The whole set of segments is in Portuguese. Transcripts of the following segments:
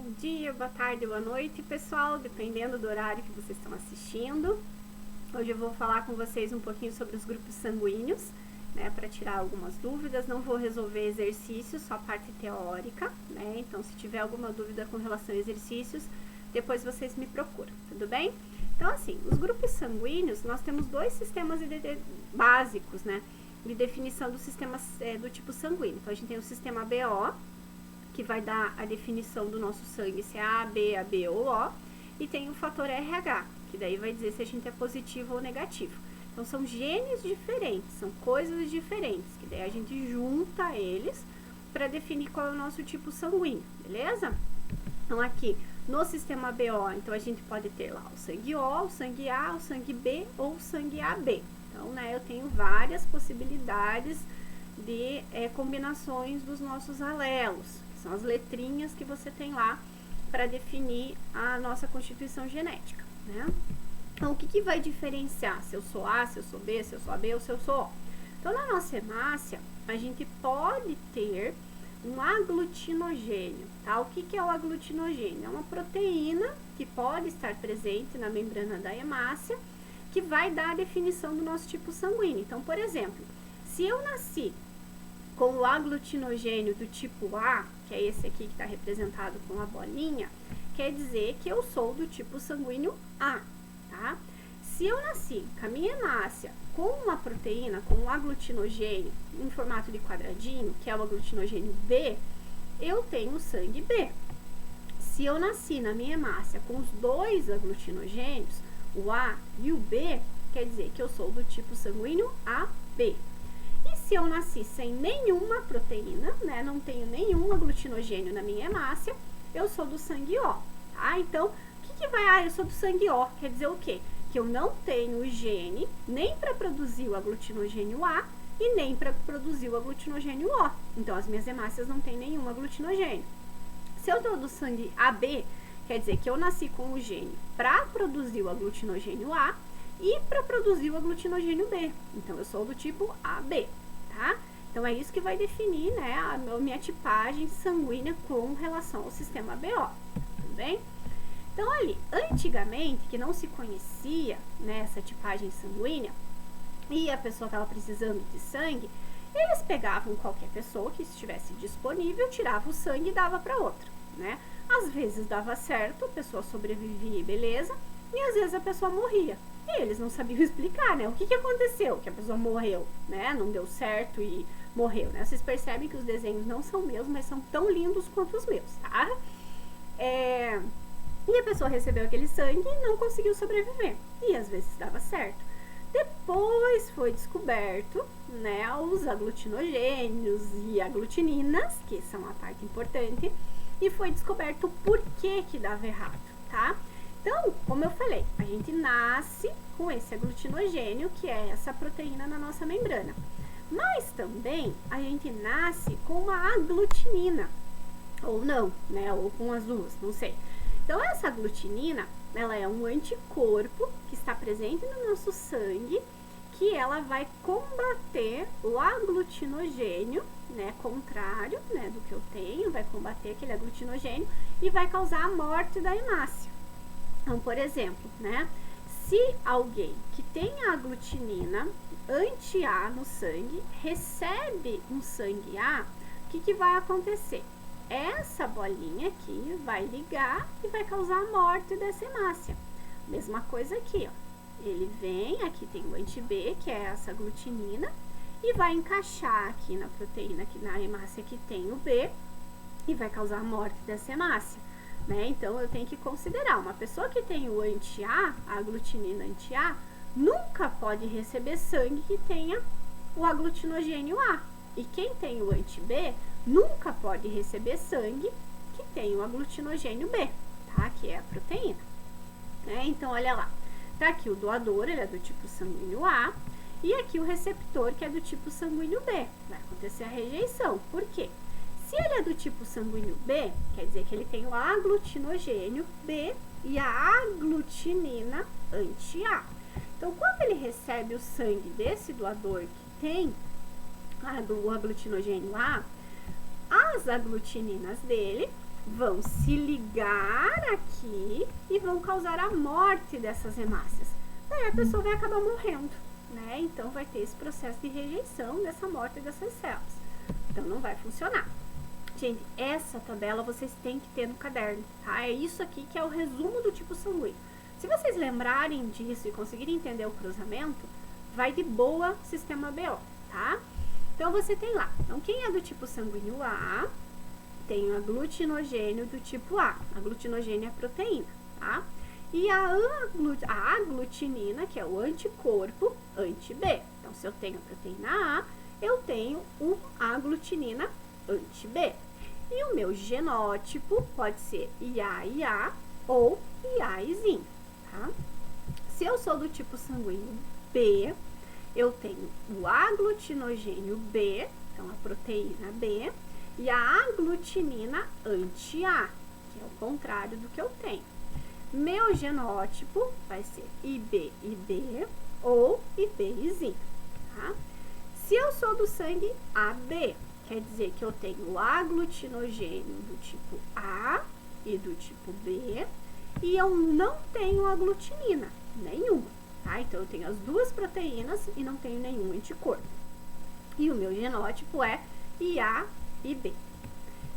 Bom dia, boa tarde, boa noite, pessoal, dependendo do horário que vocês estão assistindo. Hoje eu vou falar com vocês um pouquinho sobre os grupos sanguíneos, né, para tirar algumas dúvidas. Não vou resolver exercícios, só a parte teórica, né? Então, se tiver alguma dúvida com relação a exercícios, depois vocês me procuram, tudo bem? Então, assim, os grupos sanguíneos, nós temos dois sistemas básicos, né, de definição do sistema do tipo sanguíneo. Então, a gente tem o sistema BO, que vai dar a definição do nosso sangue, se é AB, AB ou O, e tem o fator RH, que daí vai dizer se a gente é positivo ou negativo. Então, são genes diferentes, são coisas diferentes, que daí a gente junta eles para definir qual é o nosso tipo sanguíneo, beleza? Então, aqui no sistema BO, então a gente pode ter lá o sangue O, o sangue A, o sangue B ou o sangue AB. Então, né, eu tenho várias possibilidades de combinações dos nossos alelos. São as letrinhas que você tem lá para definir a nossa constituição genética, né? Então, o que vai diferenciar se eu sou A, se eu sou B, se eu sou AB ou se eu sou O? Então, na nossa hemácia, a gente pode ter um aglutinogênio, tá? O que é o aglutinogênio? É uma proteína que pode estar presente na membrana da hemácia, que vai dar a definição do nosso tipo sanguíneo. Então, por exemplo, se eu nasci com o aglutinogênio do tipo A, que é esse aqui que está representado com a bolinha, quer dizer que eu sou do tipo sanguíneo A, tá? Se eu nasci com a minha hemácia com uma proteína, com um aglutinogênio em formato de quadradinho, que é o aglutinogênio B, eu tenho sangue B. Se eu nasci na minha hemácia com os dois aglutinogênios, o A e o B, quer dizer que eu sou do tipo sanguíneo AB. E se eu nasci sem nenhuma proteína, né, não tenho nenhum aglutinogênio na minha hemácia, eu sou do sangue O, tá? Então, o que vai? Eu sou do sangue O, quer dizer o quê? Que eu não tenho o gene nem para produzir o aglutinogênio A e nem para produzir o aglutinogênio O. Então, as minhas hemácias não têm nenhum aglutinogênio. Se eu sou do sangue AB, quer dizer que eu nasci com o gene para produzir o aglutinogênio A e para produzir o aglutinogênio B. Então, eu sou do tipo AB, tá? Então, é isso que vai definir, né, a minha tipagem sanguínea com relação ao sistema BO, tudo bem? Então, ali, antigamente, que não se conhecia, né, essa tipagem sanguínea, e a pessoa estava precisando de sangue, eles pegavam qualquer pessoa que estivesse disponível, tirava o sangue e dava para outra, né? Às vezes dava certo, a pessoa sobrevivia e beleza, e às vezes a pessoa morria. E eles não sabiam explicar, né? O que aconteceu? Que a pessoa morreu, né? Não deu certo e morreu, né? Vocês percebem que os desenhos não são meus, mas são tão lindos quanto os meus, tá? E a pessoa recebeu aquele sangue e não conseguiu sobreviver. E às vezes dava certo. Depois foi descoberto, né, os aglutinogênios e aglutininas, que são a parte importante, e foi descoberto o porquê que dava errado, tá? Então, como eu falei, a gente nasce com esse aglutinogênio, que é essa proteína na nossa membrana. Mas também a gente nasce com uma aglutinina, ou não, né? Ou com as duas, não sei. Então, essa aglutinina, ela é um anticorpo que está presente no nosso sangue, que ela vai combater o aglutinogênio, né, contrário, né, do que eu tenho, vai combater aquele aglutinogênio e vai causar a morte da hemácia. Então, por exemplo, né, se alguém que tem a aglutinina anti-A no sangue recebe um sangue A, o que vai acontecer? Essa bolinha aqui vai ligar e vai causar a morte dessa hemácia. Mesma coisa aqui, ó. Ele vem, aqui tem o anti-B, que é essa aglutinina, e vai encaixar aqui na proteína, aqui na hemácia que tem o B, e vai causar a morte dessa hemácia, né? Então, eu tenho que considerar, uma pessoa que tem o anti-A, a aglutinina anti-A, nunca pode receber sangue que tenha o aglutinogênio A. E quem tem o anti-B, nunca pode receber sangue que tem o aglutinogênio B, tá? Que é a proteína, né? Então, olha lá. Tá aqui o doador, ele é do tipo sanguíneo A, e aqui o receptor, que é do tipo sanguíneo B. Vai acontecer a rejeição. Por quê? Se ele é do tipo sanguíneo B, quer dizer que ele tem o aglutinogênio B e a aglutinina anti-A. Então, quando ele recebe o sangue desse doador que tem o aglutinogênio A, as aglutininas dele vão se ligar aqui e vão causar a morte dessas hemácias. Daí a pessoa vai acabar morrendo, né? Então vai ter esse processo de rejeição dessa morte dessas células. Então não vai funcionar. Gente, essa tabela vocês têm que ter no caderno, tá? É isso aqui que é o resumo do tipo sanguíneo. Se vocês lembrarem disso e conseguirem entender o cruzamento, vai de boa sistema BO, tá? Então você tem lá, então quem é do tipo sanguíneo A, tem o aglutinogênio do tipo A. A aglutinogênio é a proteína, tá? E a aglutinina, que é o anticorpo anti-B. Então, se eu tenho a proteína A, eu tenho o aglutinina anti-B. E o meu genótipo pode ser IA-IA ou IA-Izinho, tá? Se eu sou do tipo sanguíneo B, eu tenho o aglutinogênio B, então a proteína B, e a aglutinina anti-A, que é o contrário do que eu tenho. Meu genótipo vai ser IB-IB ou IB-Izinho, tá? Se eu sou do sangue AB, quer dizer que eu tenho o aglutinogênio do tipo A e do tipo B, e eu não tenho aglutinina nenhuma, tá? Então, eu tenho as duas proteínas e não tenho nenhum anticorpo. E o meu genótipo é IA e B.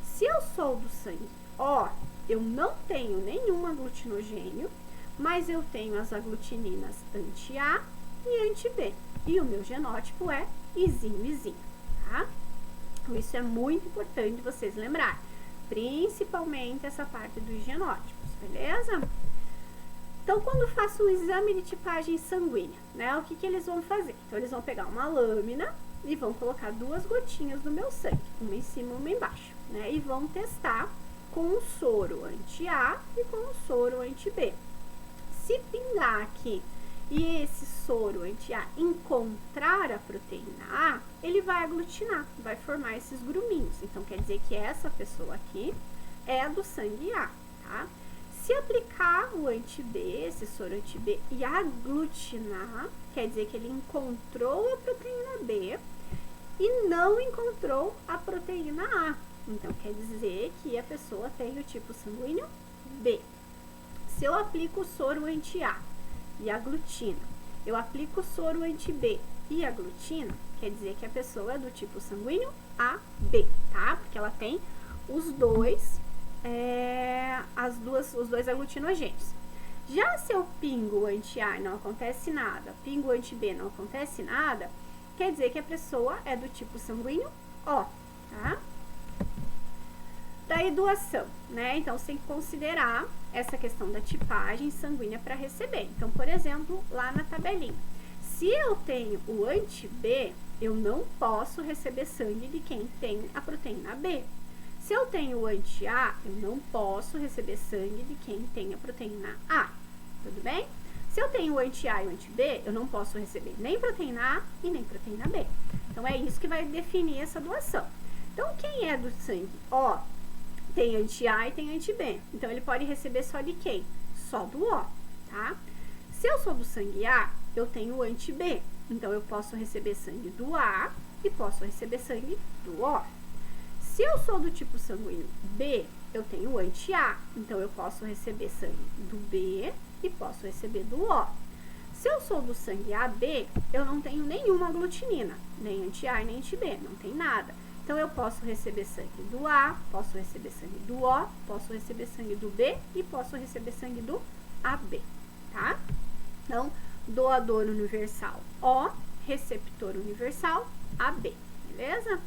Se eu sou do sangue O, eu não tenho nenhum aglutinogênio, mas eu tenho as aglutininas anti-A e anti-B. E o meu genótipo é Izinho, tá? Então, isso é muito importante vocês lembrarem, principalmente essa parte dos genótipos, beleza? Então, quando faço o exame de tipagem sanguínea, né, o que eles vão fazer? Então, eles vão pegar uma lâmina e vão colocar 2 gotinhas no meu sangue, uma em cima e uma embaixo, né? E vão testar com o soro anti-A e com o soro anti-B. Se pingar aqui e esse soro anti-A encontrar a proteína A, ele vai aglutinar, vai formar esses gruminhos. Então, quer dizer que essa pessoa aqui é do sangue A, tá? Se aplicar o anti-B, esse soro anti-B, e aglutinar, quer dizer que ele encontrou a proteína B e não encontrou a proteína A. Então, quer dizer que a pessoa tem o tipo sanguíneo B. Se eu aplico o soro anti-A e aglutina, eu aplico o soro anti-B e aglutina, quer dizer que a pessoa é do tipo sanguíneo AB, tá? Porque ela tem os dois aglutinogênios. Já se eu pingo o anti-A e não acontece nada, pingo o anti-B e não acontece nada, quer dizer que a pessoa é do tipo sanguíneo O, tá? Daí doação, né? Então, você tem que considerar essa questão da tipagem sanguínea para receber. Então, por exemplo, lá na tabelinha, se eu tenho o anti-B, eu não posso receber sangue de quem tem a proteína B. Se eu tenho o anti-A, eu não posso receber sangue de quem tem a proteína A, tudo bem? Se eu tenho o anti-A e o anti-B, eu não posso receber nem proteína A e nem proteína B. Então, é isso que vai definir essa doação. Então, quem é do sangue O tem anti-A e tem anti-B. Então, ele pode receber só de quem? Só do O, tá? Se eu sou do sangue A, eu tenho o anti-B. Então, eu posso receber sangue do A e posso receber sangue do O. Se eu sou do tipo sanguíneo B, eu tenho o anti-A. Então, eu posso receber sangue do B e posso receber do O. Se eu sou do sangue AB, eu não tenho nenhuma aglutinina, nem anti-A e nem anti-B, não tem nada. Então, eu posso receber sangue do A, posso receber sangue do O, posso receber sangue do B e posso receber sangue do AB, tá? Então, doador universal O, receptor universal AB, beleza?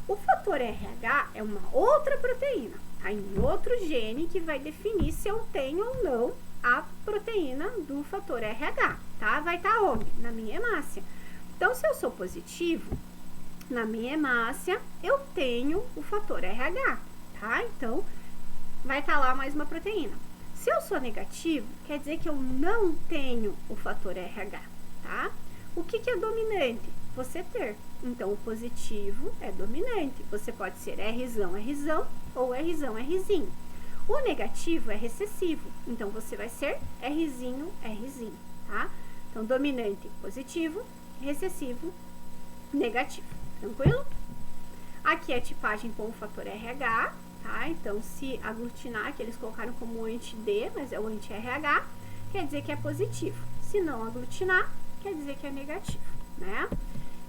O fator RH é uma outra proteína, tá? Em outro gene que vai definir se eu tenho ou não a proteína do fator RH, tá? Vai estar onde? Na minha hemácia. Então, se eu sou positivo, na minha hemácia, eu tenho o fator RH, tá? Então, vai estar lá mais uma proteína. Se eu sou negativo, quer dizer que eu não tenho o fator RH, tá? O que é dominante? Você ter. Então, o positivo é dominante. Você pode ser Rzão, Rzão ou Rzão, Rzinho. O negativo é recessivo. Então, você vai ser Rzinho, Rzinho, tá? Então, dominante, positivo, recessivo, negativo. Tranquilo? Aqui é a tipagem com o fator RH tá? Então, se aglutinar, que eles colocaram como anti-D, mas é o anti-RH, quer dizer que é positivo. Se não aglutinar, quer dizer que é negativo, né?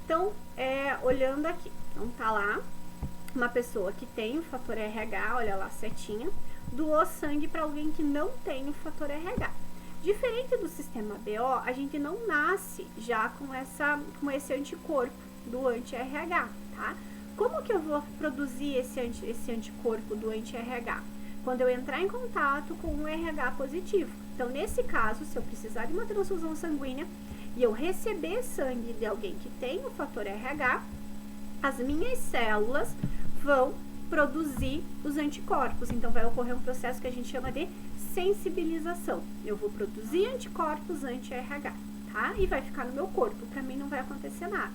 Então, olhando aqui, então tá lá, uma pessoa que tem o fator RH, olha lá, setinha, doou sangue para alguém que não tem o fator RH. Diferente do sistema BO, a gente não nasce já com esse anticorpo do anti-RH, tá? Como que eu vou produzir esse anticorpo do anti-RH? Quando eu entrar em contato com um RH positivo. Então, nesse caso, se eu precisar de uma transfusão sanguínea e eu receber sangue de alguém que tem o fator RH, as minhas células vão produzir os anticorpos. Então, vai ocorrer um processo que a gente chama de sensibilização. Eu vou produzir anticorpos anti-RH, tá? E vai ficar no meu corpo. Para mim não vai acontecer nada.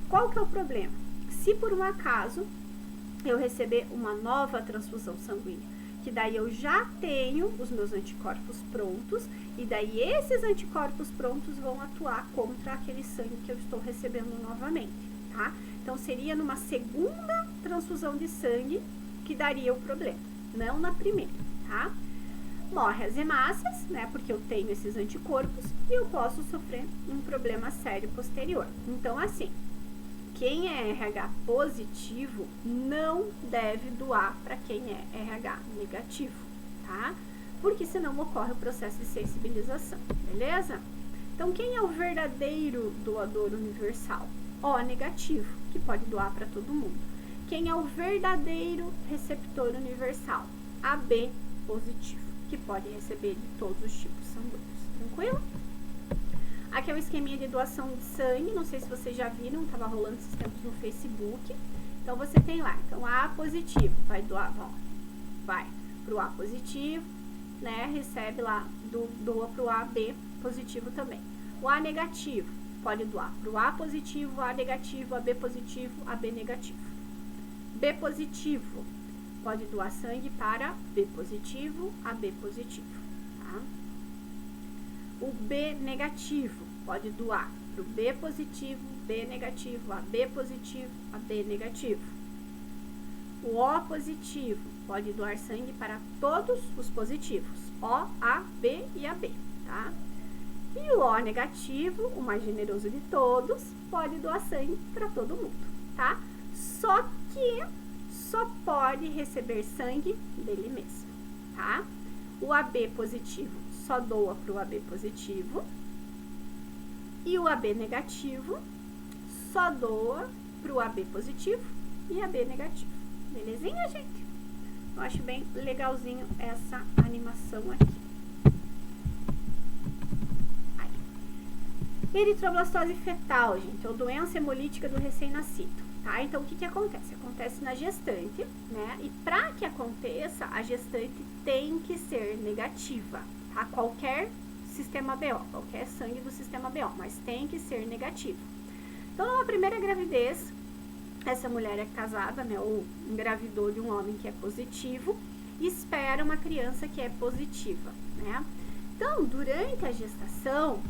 Qual que é o problema? Se por um acaso eu receber uma nova transfusão sanguínea, que daí eu já tenho os meus anticorpos prontos, e daí esses anticorpos prontos vão atuar contra aquele sangue que eu estou recebendo novamente, tá? Então, seria numa segunda transfusão de sangue que daria o problema, não na primeira, tá? Morre as hemácias, né, porque eu tenho esses anticorpos e eu posso sofrer um problema sério posterior. Então, assim, quem é RH positivo não deve doar para quem é RH negativo, tá? Porque senão ocorre o processo de sensibilização, beleza? Então, quem é o verdadeiro doador universal? O negativo, que pode doar para todo mundo. Quem é o verdadeiro receptor universal? AB positivo, que pode receber de todos os tipos sanguíneos. Tranquilo? Aqui é o esqueminha de doação de sangue, não sei se vocês já viram, estava rolando esses tempos no Facebook. Então, você tem lá, então, A positivo, vai doar, vai pro A positivo, né, recebe lá, doa pro AB positivo também. O A negativo, pode doar pro A positivo, A negativo, AB positivo, AB negativo. B positivo, pode doar sangue para B positivo, AB positivo, tá? O B negativo pode doar para o B positivo, B negativo, AB positivo, AB negativo. O O positivo pode doar sangue para todos os positivos, O, A, B e AB, tá? E o O negativo, o mais generoso de todos, pode doar sangue para todo mundo, tá? Só que só pode receber sangue dele mesmo, tá? O AB positivo só doa para o AB positivo e o AB negativo só doa para o AB positivo e AB negativo. Belezinha, gente? Eu acho bem legalzinho essa animação aqui. Aí. Eritroblastose fetal, gente, ou doença hemolítica do recém-nascido. Tá? Então, o que que acontece? Acontece na gestante, né? E para que aconteça, a gestante tem que ser negativa, tá? Qualquer sistema BO, qualquer sangue do sistema BO, mas tem que ser negativo. Então, numa primeira gravidez, essa mulher é casada, né? Ou engravidou de um homem que é positivo e espera uma criança que é positiva, né? Então, durante a gestação,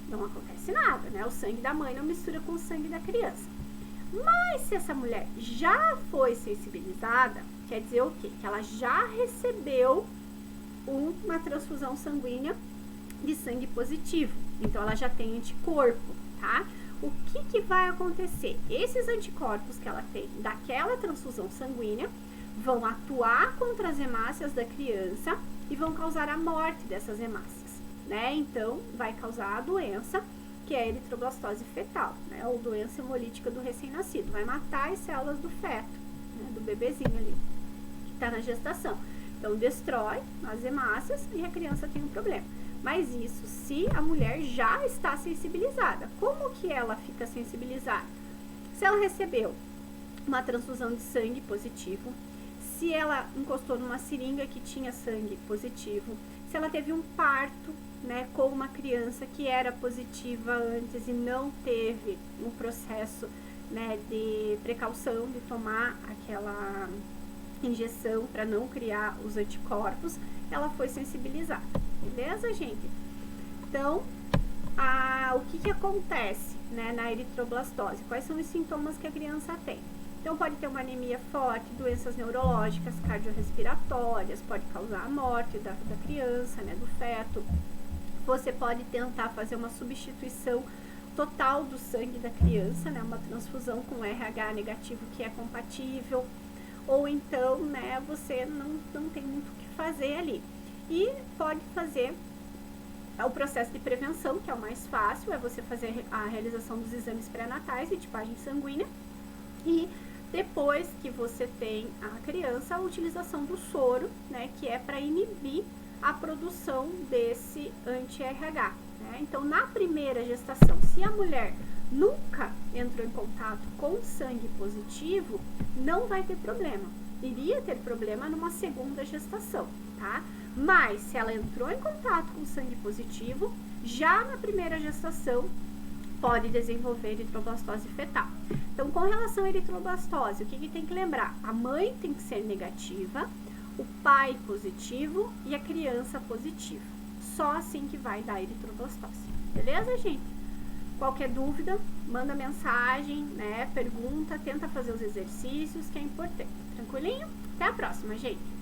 não acontece nada, né? O sangue da mãe não mistura com o sangue da criança. Mas se essa mulher já foi sensibilizada, quer dizer o quê? Que ela já recebeu uma transfusão sanguínea de sangue positivo. Então, ela já tem anticorpo, tá? O que que vai acontecer? Esses anticorpos que ela tem daquela transfusão sanguínea vão atuar contra as hemácias da criança e vão causar a morte dessas hemácias, né? Então, vai causar a doença, que é a eritroblastose fetal, né, ou doença hemolítica do recém-nascido. Vai matar as células do feto, né, do bebezinho ali, que está na gestação. Então, destrói as hemácias e a criança tem um problema. Mas isso se a mulher já está sensibilizada. Como que ela fica sensibilizada? Se ela recebeu uma transfusão de sangue positivo, se ela encostou numa seringa que tinha sangue positivo, se ela teve um parto, né, com uma criança que era positiva antes e não teve um processo, né, de precaução de tomar aquela injeção para não criar os anticorpos, ela foi sensibilizada, beleza, gente? Então, o que que acontece, né, na eritroblastose? Quais são os sintomas que a criança tem? Então, pode ter uma anemia forte, doenças neurológicas, cardiorrespiratórias, pode causar a morte da criança, né, do feto. Você pode tentar fazer uma substituição total do sangue da criança, né, uma transfusão com RH negativo que é compatível, ou então, né, você não tem muito o que fazer ali. E pode fazer o processo de prevenção, que é o mais fácil, é você fazer a realização dos exames pré-natais e tipagem sanguínea, e depois que você tem a criança, a utilização do soro, né, que é para inibir a produção desse anti-RH. Né? Então, na primeira gestação, se a mulher nunca entrou em contato com sangue positivo, não vai ter problema. Iria ter problema numa segunda gestação, tá? Mas, se ela entrou em contato com sangue positivo, já na primeira gestação, pode desenvolver eritroblastose fetal. Então, com relação à eritroblastose, o que tem que lembrar? A mãe tem que ser negativa, o pai positivo e a criança positiva. Só assim que vai dar eritroblastose. Beleza, gente? Qualquer dúvida, manda mensagem, né? Pergunta, tenta fazer os exercícios, que é importante. Tranquilinho? Até a próxima, gente!